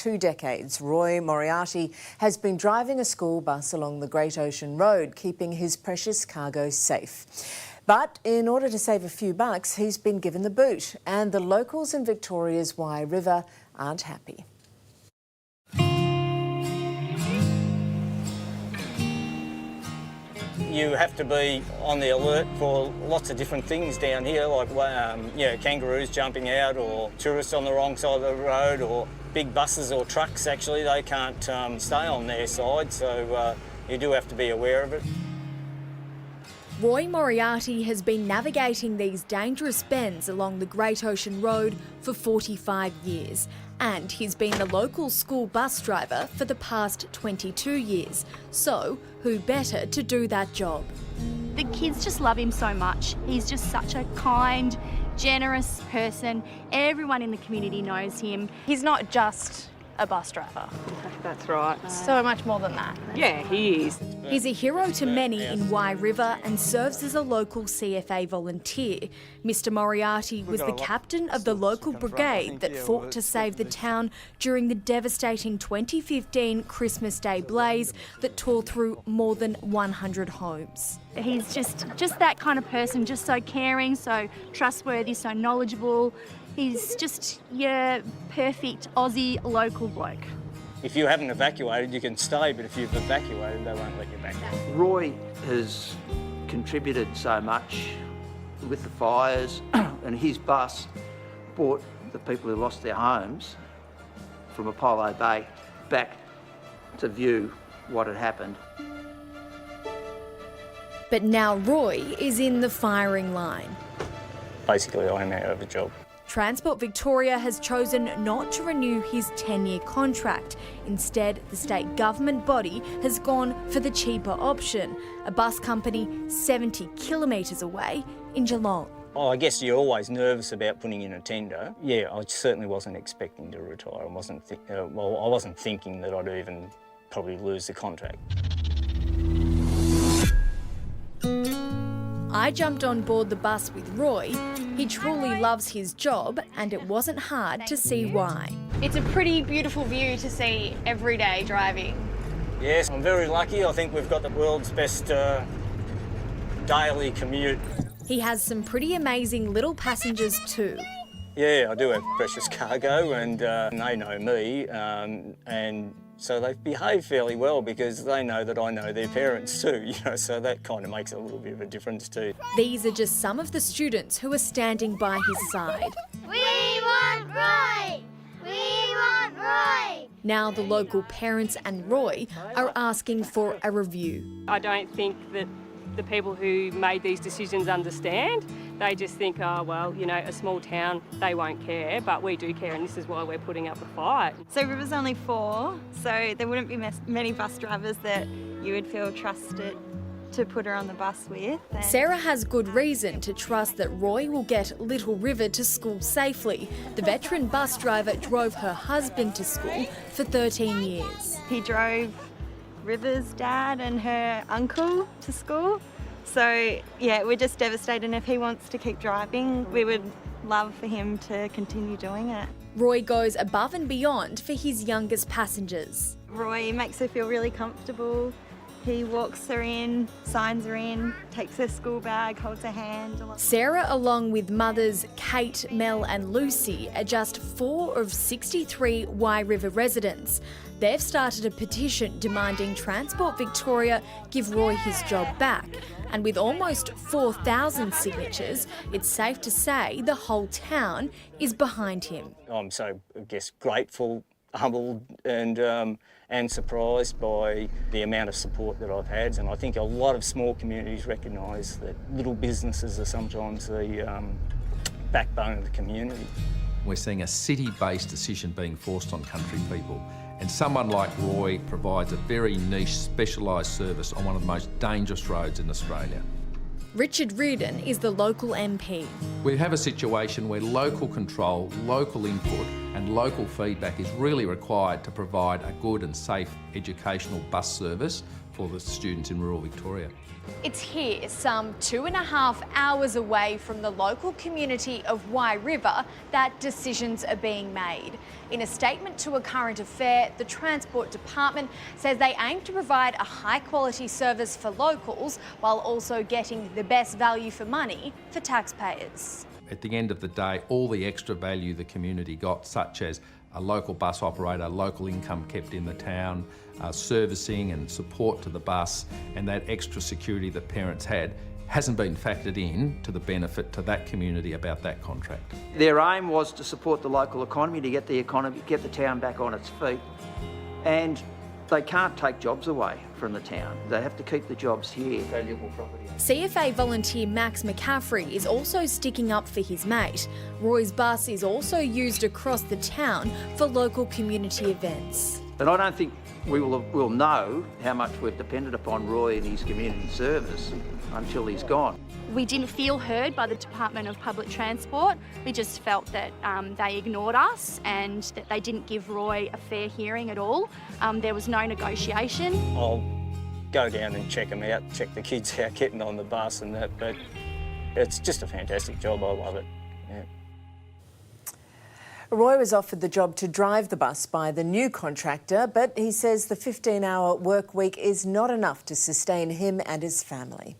2 decades. Roy Moriarty has been driving a school bus along the Great Ocean Road, keeping his precious cargo safe. But in order to save a few bucks, he's been given the boot, and the locals in Victoria's Wye River aren't happy. You have to be on the alert for lots of different things down here, like kangaroos jumping out, or tourists on the wrong side of the road, or big buses or trucks. Actually, they can't stay on their side, so you do have to be aware of it. Roy Moriarty has been navigating these dangerous bends along the Great Ocean Road for 45 years, and he's been the local school bus driver for the past 22 years. So, who better to do that job? The kids just love him so much. He's just such a kind, generous person. Everyone in the community knows him. He's not just a bus driver. That's right. So much more than that. Yeah, he is. He's a hero to many in Wye River and serves as a local CFA volunteer. Mr Moriarty was the captain of the local brigade that fought to save the town during the devastating 2015 Christmas Day blaze that tore through more than 100 homes. He's just that kind of person, just so caring, so trustworthy, so knowledgeable. He's just your perfect Aussie local bloke. If you haven't evacuated, you can stay, but if you've evacuated, they won't let you back. Roy has contributed so much with the fires, and his bus brought the people who lost their homes from Apollo Bay back to view what had happened. But now Roy is in the firing line. Basically, I'm out of a job. Transport Victoria has chosen not to renew his 10-year contract. Instead, the state government body has gone for the cheaper option, a bus company 70 kilometres away in Geelong. Oh, I guess you're always nervous about putting in a tender. Yeah, I certainly wasn't expecting to retire. I wasn't thinking that I'd even probably lose the contract. I jumped on board the bus with Roy. He truly loves his job, and it wasn't hard to see why. It's a pretty beautiful view to see every day driving. Yes, I'm very lucky. I think we've got the world's best daily commute. He has some pretty amazing little passengers too. Yeah, I do have precious cargo, and they know me, and so they behave fairly well because they know that I know their parents too, so that kind of makes a little bit of a difference too. These are just some of the students who are standing by his side. We want Roy! We want Roy! Now the local parents and Roy are asking for a review. I don't think that the people who made these decisions understand. They just think, oh, well, a small town, they won't care, but we do care, and this is why we're putting up a fight. So River's only 4, so there wouldn't be many bus drivers that you would feel trusted to put her on the bus with. Sarah has good reason to trust that Roy will get Little River to school safely. The veteran bus driver drove her husband to school for 13 years. He drove River's dad and her uncle to school. So, yeah, we're just devastated, and if he wants to keep driving, we would love for him to continue doing it. Roy goes above and beyond for his youngest passengers. Roy makes her feel really comfortable. He walks her in, signs her in, takes her school bag, holds her hand. Sarah, along with mothers Kate, Mel and Lucy, are just 4 of 63 Wye River residents. They've started a petition demanding Transport Victoria give Roy his job back. And with almost 4,000 signatures, it's safe to say the whole town is behind him. I'm so, I guess, grateful, humbled and surprised by the amount of support that I've had. And I think a lot of small communities recognise that little businesses are sometimes the backbone of the community. We're seeing a city-based decision being forced on country people. And someone like Roy provides a very niche, specialised service on one of the most dangerous roads in Australia. Richard Reardon is the local MP. We have a situation where local control, local input and local feedback is really required to provide a good and safe educational bus service for the students in rural Victoria. It's here, some 2.5 hours away from the local community of Wye River, that decisions are being made. In a statement to A Current Affair, the Transport Department says they aim to provide a high-quality service for locals while also getting the best value for money for taxpayers. At the end of the day, all the extra value the community got, such as a local bus operator, local income kept in the town, servicing and support to the bus, and that extra security that parents had, hasn't been factored in to the benefit to that community about that contract. Their aim was to support the local economy, to get the town back on its feet, and they can't take jobs away from the town. They have to keep the jobs here. Valuable property. CFA volunteer Max McCaffrey is also sticking up for his mate. Roy's bus is also used across the town for local community events. But I don't think we'll know how much we've depended upon Roy and his community service until he's gone. We didn't feel heard by the Department of Public Transport. We just felt that they ignored us and that they didn't give Roy a fair hearing at all. There was no negotiation. I'll go down and check them out, check the kids out getting on the bus and that, but it's just a fantastic job. I love it. Yeah. Roy was offered the job to drive the bus by the new contractor, but he says the 15-hour work week is not enough to sustain him and his family.